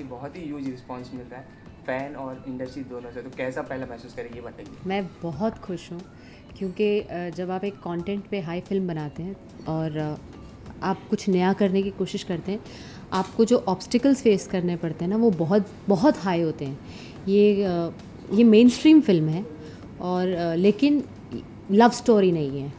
बहुत ही huge response मिल रहा है फ़ैन और इंडस्ट्री दोनों से, तो कैसा पहला महसूस करें ये बताइए। मैं बहुत खुश हूँ क्योंकि जब आप एक कंटेंट पे हाई फिल्म बनाते हैं और आप कुछ नया करने की कोशिश करते हैं, आपको जो ऑब्स्टिकल्स फेस करने पड़ते हैं ना वो बहुत बहुत हाई होते हैं। ये मेन स्ट्रीम फिल्म है और लेकिन लव स्टोरी नहीं है।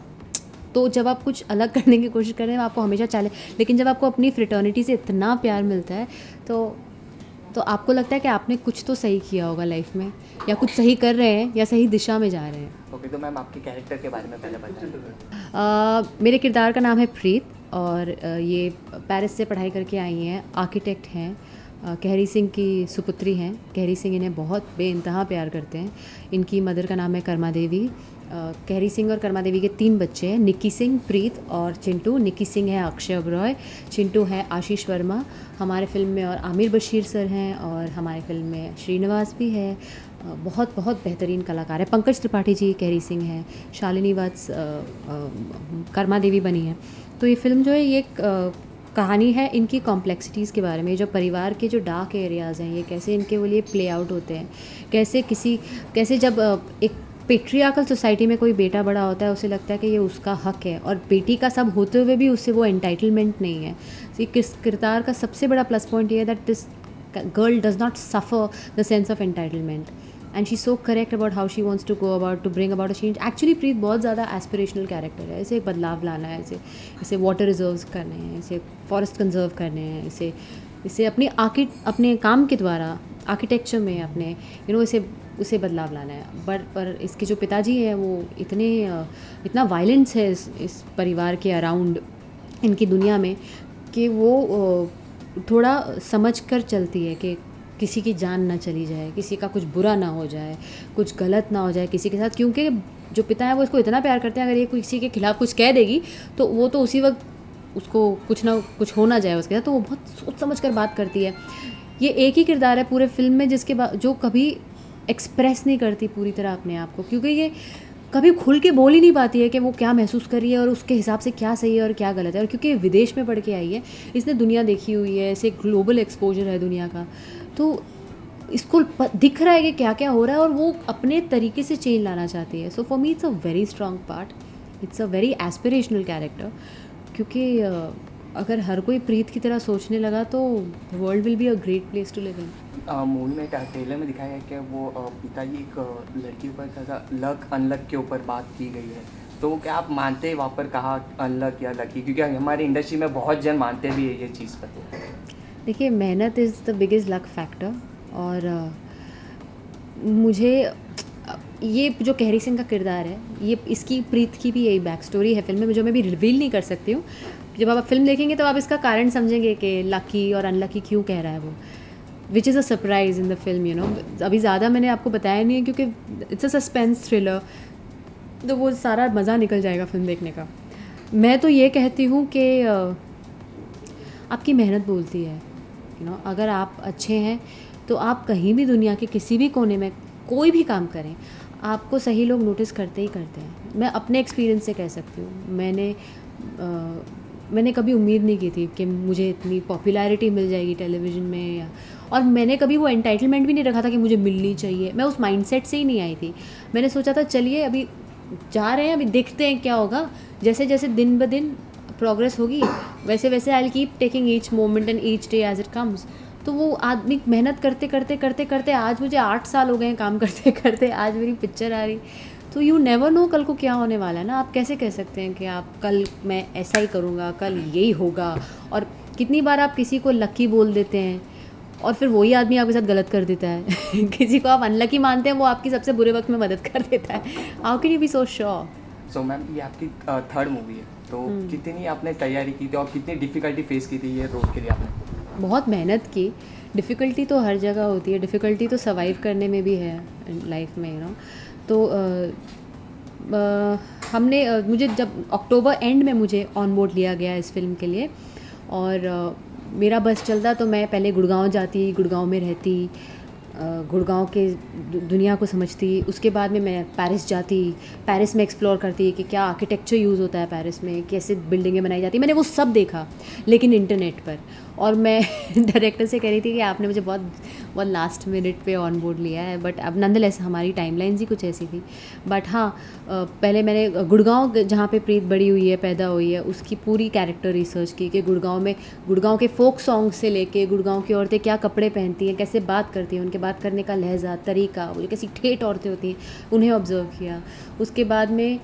तो जब आप कुछ अलग करने की कोशिश कर रहे हैं आपको हमेशा चैलेंज, लेकिन जब आपको अपनी फ्रेटर्निटी से इतना प्यार मिलता है तो आपको लगता है कि आपने कुछ तो सही किया होगा लाइफ में, या कुछ सही कर रहे हैं या सही दिशा में जा रहे हैं। ओके, तो मैम आपके कैरेक्टर के बारे में पहले बताइए। मेरे किरदार का नाम है प्रीत और ये पेरिस से पढ़ाई करके आई हैं, आर्किटेक्ट हैं, कहरी सिंह की सुपुत्री हैं। कहरी सिंह इन्हें बहुत बेइंतहा प्यार करते हैं। इनकी मदर का नाम है कर्मा देवी। कहरी सिंह और कर्मा देवी के 3 बच्चे हैं, निक्की सिंह, प्रीत और चिंटू। निक्की सिंह है अक्षय ओबरॉय, चिंटू है आशीष वर्मा। हमारे फिल्म में और आमिर बशीर सर हैं और हमारे फिल्म में श्रीनिवास भी है। बहुत बहुत बेहतरीन कलाकार है। पंकज त्रिपाठी जी कहरी सिंह हैं, शालिनी वत्स कर्मा देवी बनी है। तो ये फिल्म जो है ये कहानी है इनकी कॉम्प्लेक्सिटीज़ के बारे में, जो परिवार के जो डार्क एरियाज़ हैं ये कैसे इनके लिए प्ले आउट होते हैं। कैसे जब एक पेट्रियार्कल सोसाइटी में कोई बेटा बड़ा होता है उसे लगता है कि ये उसका हक है, और बेटी का सब होते हुए भी उससे वो एंटाइटलमेंट नहीं है। तो किस किरदार का सबसे बड़ा प्लस पॉइंट ये है that this girl does not suffer the sense of entitlement and she so correct about how she wants to go about to bring about a change. Actually Preet बहुत ज़्यादा एस्पिरेशनल कैरेक्टर है। इसे एक बदलाव लाना है, इसे वाटर रिजर्व्स करने हैं, इसे फॉरेस्ट कंजर्व करने हैं, इसे अपने काम के द्वारा आर्किटेक्चर में अपने उसे बदलाव लाना है। पर इसके जो पिताजी हैं वो इतना वायलेंस है इस परिवार के अराउंड, इनकी दुनिया में, कि वो थोड़ा समझ कर चलती है कि किसी की जान ना चली जाए, किसी का कुछ बुरा ना हो जाए, कुछ गलत ना हो जाए किसी के साथ। क्योंकि जो पिता है वो इसको इतना प्यार करते हैं, अगर ये किसी के खिलाफ कुछ कह देगी तो वो तो उसी वक्त उसको कुछ ना कुछ हो ना जाए उसके साथ, तो वो बहुत सोच समझ कर बात करती है। ये एक ही किरदार है पूरे फिल्म में जो कभी एक्सप्रेस नहीं करती पूरी तरह अपने आप को, क्योंकि ये कभी खुल के बोल ही नहीं पाती है कि वो क्या महसूस कर रही है और उसके हिसाब से क्या सही है और क्या गलत है। और क्योंकि विदेश में पढ़ के आई है, इसने दुनिया देखी हुई है, इसे ग्लोबल एक्सपोजर है दुनिया का, तो इसको दिख रहा है कि क्या क्या हो रहा है और वो अपने तरीके से चेंज लाना चाहती है। So for me it's a very strong part, it's a very aspirational character, क्योंकि अगर हर कोई प्रीत की तरह सोचने लगा तो world will be a great place to live in. Movie में ट्रेलर में दिखाया है कि वो पिताजी एक लड़की पर थोड़ा लक अनलक के ऊपर बात की गई है, तो क्या आप मानते हैं वहाँ पर कहा अनलक या लकी? क्योंकि हमारी इंडस्ट्री में बहुत जन मानते भी है ये चीज़ पर। देखिए, मेहनत is the biggest luck factor. और मुझे ये जो कहरी सिंह का किरदार है, ये इसकी प्रीत की भी यही बैक स्टोरी है फिल्म में, जो मैं भी रिवील नहीं कर सकती हूँ। जब आप फिल्म देखेंगे तो आप इसका कारण समझेंगे कि लकी और अनलकी क्यों कह रहा है वो, which is a surprise in the film, you know. अभी ज़्यादा मैंने आपको बताया नहीं है क्योंकि इट्स अ सस्पेंस थ्रिलर, तो वो सारा मज़ा निकल जाएगा फिल्म देखने का। मैं तो ये कहती हूँ कि आपकी मेहनत बोलती है, यू नो। अगर आप अच्छे हैं तो आप कहीं भी दुनिया के किसी भी कोने में कोई भी काम करें, आपको सही लोग नोटिस करते ही करते हैं। मैं अपने एक्सपीरियंस से कह सकती हूँ, मैंने कभी उम्मीद नहीं की थी कि मुझे इतनी पॉपुलैरिटी मिल जाएगी टेलीविज़न में, और मैंने कभी वो एंटाइटलमेंट भी नहीं रखा था कि मुझे मिलनी चाहिए। मैं उस माइंडसेट से ही नहीं आई थी। मैंने सोचा था चलिए अभी जा रहे हैं, अभी देखते हैं क्या होगा। जैसे जैसे दिन ब दिन प्रोग्रेस होगी वैसे वैसे I will keep taking each moment and each day as it comes. तो वो आदमी मेहनत करते करते करते करते आज मुझे 8 साल हो गए हैं काम करते करते, आज मेरी पिक्चर आ रही। तो यू नेवर नो कल को क्या होने वाला है ना। आप कैसे कह सकते हैं कि आप कल मैं ऐसा ही करूँगा, कल यही होगा। और कितनी बार आप किसी को लकी बोल देते हैं और फिर वही आदमी आपके साथ गलत कर देता है किसी को आप अनलकी मानते हैं, वो आपकी सबसे बुरे वक्त में मदद कर देता है। How can you be so sure? So ma'am, ये आपकी 3rd मूवी है, तो कितनी आपने तैयारी की थी और कितनी डिफ़िकल्टी फेस की थी ये रोल के लिए आपने? बहुत मेहनत की। डिफ़िकल्टी तो हर जगह होती है, डिफ़िकल्टी तो सर्वाइव करने में भी है लाइफ में, यू नो। तो मुझे जब अक्टूबर एंड में मुझे ऑन बोर्ड लिया गया इस फिल्म के लिए, और मेरा बस चलता तो मैं पहले गुड़गांव जाती, गुड़गांव में रहती, गुड़गांव के दुनिया को समझती। उसके बाद में मैं पेरिस जाती, पेरिस में एक्सप्लोर करती कि क्या आर्किटेक्चर यूज़ होता है पेरिस में, कैसे बिल्डिंगें बनाई जाती। मैंने वो सब देखा लेकिन इंटरनेट पर। और मैं डायरेक्टर से कह रही थी कि आपने मुझे बहुत बहुत लास्ट मिनट पे ऑन बोर्ड लिया है, बट अब नंदलेस हमारी टाइमलाइंस ही कुछ ऐसी थी। बट हाँ, पहले मैंने गुड़गांव जहाँ पे प्रीत बड़ी हुई है, पैदा हुई है, उसकी पूरी कैरेक्टर रिसर्च की कि गुड़गांव के फोक सॉन्ग से लेके गुड़गांव की औरतें क्या कपड़े पहनती हैं, कैसे बात करती हैं, उनके बात करने का लहजा, तरीका, वो जो कैसी ठेठ औरतें होती हैं उन्हें ऑब्ज़र्व किया। उसके बाद में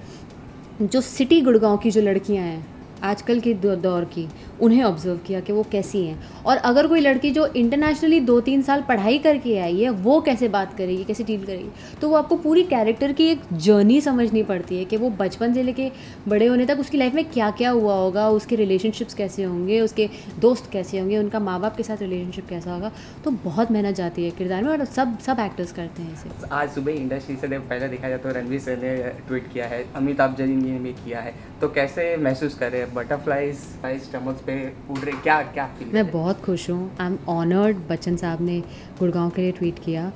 जो सिटी गुड़गांव की जो लड़कियां हैं आजकल के दौर की, उन्हें ऑब्ज़र्व किया कि वो कैसी हैं। और अगर कोई लड़की जो इंटरनेशनली 2-3 साल पढ़ाई करके आई है, वो कैसे बात करेगी, कैसे डील करेगी, तो वो आपको पूरी कैरेक्टर की एक जर्नी समझनी पड़ती है कि वो बचपन से लेके बड़े होने तक उसकी लाइफ में क्या क्या हुआ होगा, उसके रिलेशनशिप्स कैसे होंगे, उसके दोस्त कैसे होंगे, उनका माँ बाप के साथ रिलेशनशिप कैसा होगा। तो बहुत मेहनत जाती है किरदार में, और सब एक्टर्स करते हैं इसे। आज सुबह इंडस्ट्री से पहले देखा जाए तो रणवीर सर ने ट्वीट किया है, अमिताभ बच्चन ने भी किया है, तो कैसे महसूस कर रहे हैं? बटरफ्लाइज स्टमक पे उड़ रहे, क्या फील? मैं बहुत खुश हूँ, आई एम ऑनर्ड। बच्चन साहब ने गुड़गांव के लिए ट्वीट किया,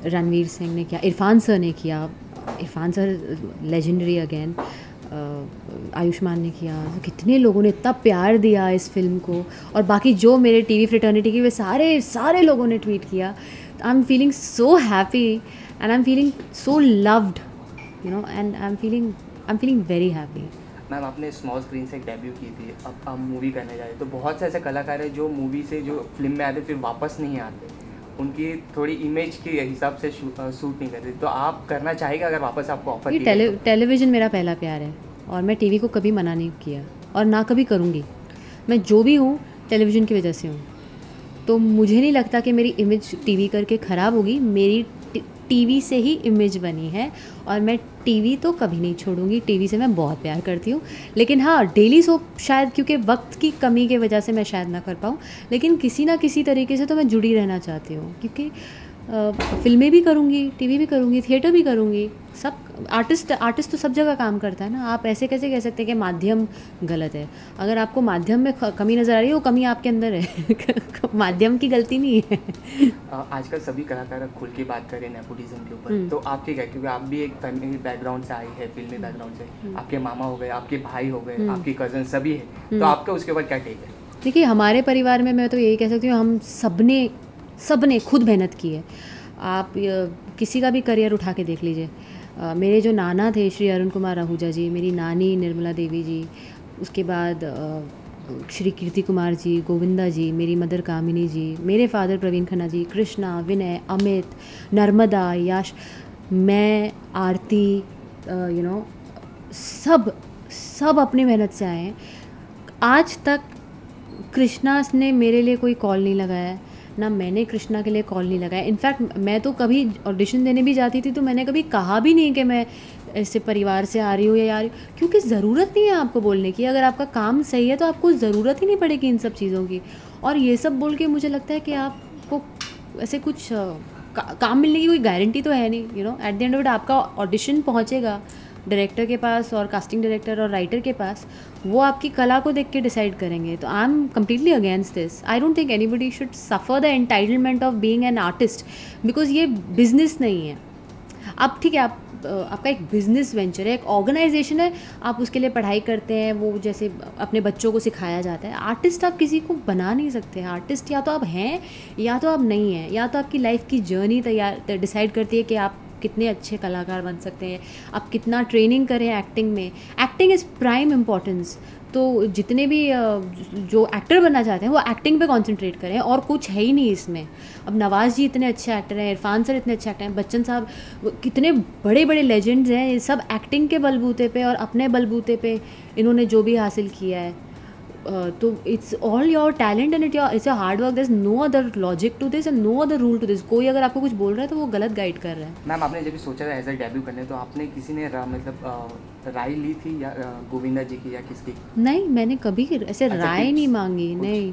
रणवीर सिंह ने किया, इरफान सर ने किया, Irfan sir legendary again, Ayushman ने किया, तो कितने लोगों ने इतना प्यार दिया इस फिल्म को। और बाकी जो मेरे टीवी फ्रेटर्निटी के वे सारे लोगों ने ट्वीट किया। I am feeling so happy and I am feeling so loved, you know, and I am feeling very happy. Ma'am, आपने स्मॉल स्क्रीन से एक डेब्यू की थी, अब आप मूवी करने जा रहे, तो बहुत से ऐसे कलाकार हैं जो मूवी से जो फिल्म में आते फिर वापस नहीं आते, उनकी थोड़ी इमेज के हिसाब से सूट नहीं करती, तो आप करना चाहेगा अगर वापस आपको ऑफर किया? टेलीविज़न मेरा पहला प्यार है और मैं टीवी को कभी मना नहीं किया और ना कभी करूँगी। मैं जो भी हूँ टेलीविज़न की वजह से हूँ, तो मुझे नहीं लगता कि मेरी इमेज टीवी करके ख़राब होगी। मेरी टीवी से ही इमेज बनी है और मैं टीवी तो कभी नहीं छोड़ूंगी। टीवी से मैं बहुत प्यार करती हूँ, लेकिन हाँ, डेली सोप शायद क्योंकि वक्त की कमी के वजह से मैं शायद ना कर पाऊँ, लेकिन किसी ना किसी तरीके से तो मैं जुड़ी रहना चाहती हूँ, क्योंकि फिल्में भी करूँगी, टीवी भी करूँगी, थिएटर भी करूँगी। सब आर्टिस्ट तो सब जगह काम करता है ना। आप ऐसे कैसे कह सकते हैं कि माध्यम गलत है? अगर आपको माध्यम में कमी नज़र आ रही है, वो कमी आपके अंदर है माध्यम की गलती नहीं है। आजकल सभी कलाकार खुल के बात करें नेपोटिज्म के ऊपर, तो आपके क्या, क्योंकि आप भी एक फैमिली बैकग्राउंड से आई है, फिल्मी बैकग्राउंड से, आपके मामा हो गए, आपके भाई हो गए, आपके कजन सभी है, तो आपका उसके ऊपर क्या टेक है? देखिए, हमारे परिवार में मैं तो यही कह सकती हूँ, हम सबने खुद मेहनत की है। आप किसी का भी करियर उठा के देख लीजिए। मेरे जो नाना थे श्री अरुण कुमार आहूजा जी, मेरी नानी निर्मला देवी जी, उसके बाद श्री कीर्ति कुमार जी, गोविंदा जी, मेरी मदर कामिनी जी, मेरे फादर प्रवीण खन्ना जी, कृष्णा, विनय, अमित, नर्मदा, यश, मैं, आरती, यू नो, सब अपनी मेहनत से आए हैं। आज तक कृष्णा ने मेरे लिए कोई कॉल नहीं लगाया, ना मैंने कृष्णा के लिए कॉल नहीं लगाया। इनफैक्ट मैं तो कभी ऑडिशन देने भी जाती थी तो मैंने कभी कहा भी नहीं कि मैं ऐसे परिवार से आ रही हूँ या आ रही हूँ, क्योंकि ज़रूरत नहीं है आपको बोलने की। अगर आपका काम सही है तो आपको ज़रूरत ही नहीं पड़ेगी इन सब चीज़ों की। और ये सब बोल के मुझे लगता है कि आपको ऐसे कुछ काम मिलने की कोई गारंटी तो है नहीं। You know, eight the end of it आपका ऑडिशन पहुँचेगा डायरेक्टर के पास और कास्टिंग डायरेक्टर और राइटर के पास, वो आपकी कला को देख के डिसाइड करेंगे। तो I am completely against this. I don't think anybody should suffer the entitlement of being an artist, because ये बिजनेस नहीं है। अब ठीक है, आपका एक बिजनेस वेंचर है, एक ऑर्गेनाइजेशन है, आप उसके लिए पढ़ाई करते हैं, वो जैसे अपने बच्चों को सिखाया जाता है। आर्टिस्ट आप किसी को बना नहीं सकते। आर्टिस्ट या तो आप हैं या तो आप नहीं हैं, या तो आपकी लाइफ की जर्नी डिसाइड करती है कि आप कितने अच्छे कलाकार बन सकते हैं, आप कितना ट्रेनिंग करें एक्टिंग में। Acting is prime importance. तो जितने भी जो एक्टर बनना चाहते हैं वो एक्टिंग पे कंसंट्रेट करें, और कुछ है ही नहीं इसमें। अब नवाज़ जी इतने अच्छे एक्टर हैं, इरफान सर इतने अच्छे एक्टर हैं, बच्चन साहब कितने बड़े बड़े लेजेंड्स हैं, ये सब एक्टिंग के बलबूते पे और अपने बलबूते पे इन्होंने जो भी हासिल किया है। तो it's all your talent and it's your hard work. There is no other logic to this and no other rule to this. कोई अगर आपको कुछ बोल रहा है तो वो गलत गाइड कर रहा है। मैम, आपने जब भी सोचा था एज अ डेब्यू करने, तो आपने किसी ने मतलब राय ली थी या गोविंदा जी की या किसकी? नहीं, मैंने कभी ऐसे राय नहीं मांगी। नहीं,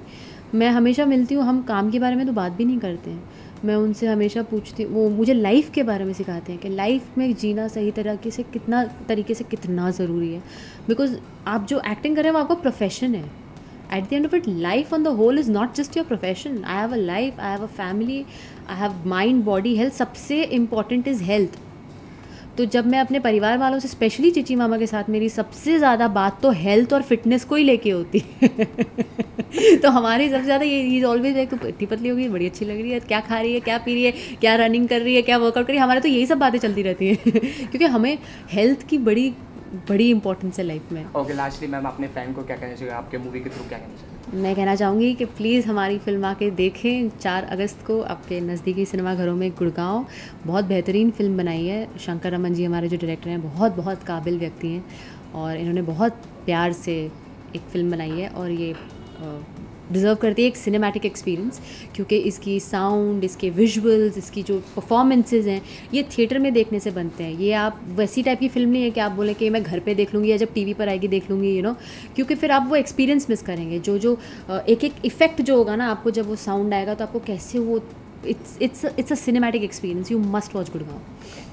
मैं हमेशा मिलती हूँ, हम काम के बारे में तो बात भी नहीं करते हैं। मैं उनसे हमेशा पूछती हूँ, वो मुझे लाइफ के बारे में सिखाते हैं कि लाइफ में जीना सही तरीके से कितना ज़रूरी है। बिकॉज आप जो एक्टिंग कर रहे हैं वो आपका प्रोफेशन है। At the end of it, life on the whole is not just your profession. I have a life, I have a family, I have mind, body, health. सबसे इम्पॉर्टेंट इज़ हेल्थ। तो जब मैं अपने परिवार वालों से, specially Chichi मामा के साथ, मेरी सबसे ज़्यादा बात तो हेल्थ और फिटनेस को ही लेके होती है तो हमारी सबसे ज़्यादा ये इज़ ऑलवेज है, तो इतनी पतली होगी, बड़ी अच्छी लग रही है, क्या खा रही है, क्या पी रही है, क्या रनिंग कर रही है, क्या वर्कआउट कर रही है, हमारे तो यही सब बातें चलती रहती हैं क्योंकि हमें हेल्थ की बड़ी बड़ी इंपॉर्टेंस है लाइफ में। ओके, लास्टली मैम अपने फैन को क्या कहना चाहिए, आपके मूवी के थ्रू क्या कहना चाहिए? मैं कहना चाहूँगी कि प्लीज़ हमारी फिल्म आके देखें 4 अगस्त को आपके नज़दीकी सिनेमाघरों में गुड़गांव। बहुत बेहतरीन फिल्म बनाई है, शंकर रमन जी हमारे जो डायरेक्टर हैं बहुत काबिल व्यक्ति हैं और इन्होंने बहुत प्यार से एक फ़िल्म बनाई है और ये डिज़र्व करती है एक सिनेमैटिक एक्सपीरियंस, क्योंकि इसकी साउंड, इसके विजुअल्स, इसकी जो परफॉर्मेंसेस हैं ये थिएटर में देखने से बनते हैं। ये आप वैसी टाइप की फ़िल्म नहीं है कि आप बोलें कि मैं घर पे देख लूँगी या जब टीवी पर आएगी देख लूँगी, क्योंकि फिर आप वो एक्सपीरियंस मिस करेंगे। जो एक इफ़ेक्ट जो होगा ना आपको, जब वो साउंड आएगा तो आपको कैसे वो it's a cinematic experience. You must watch Gurgaon.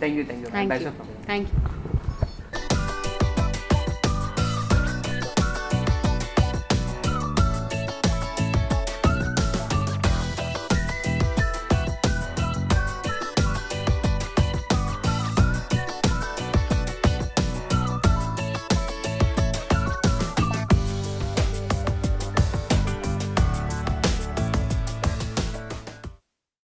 Thank you. Thank you.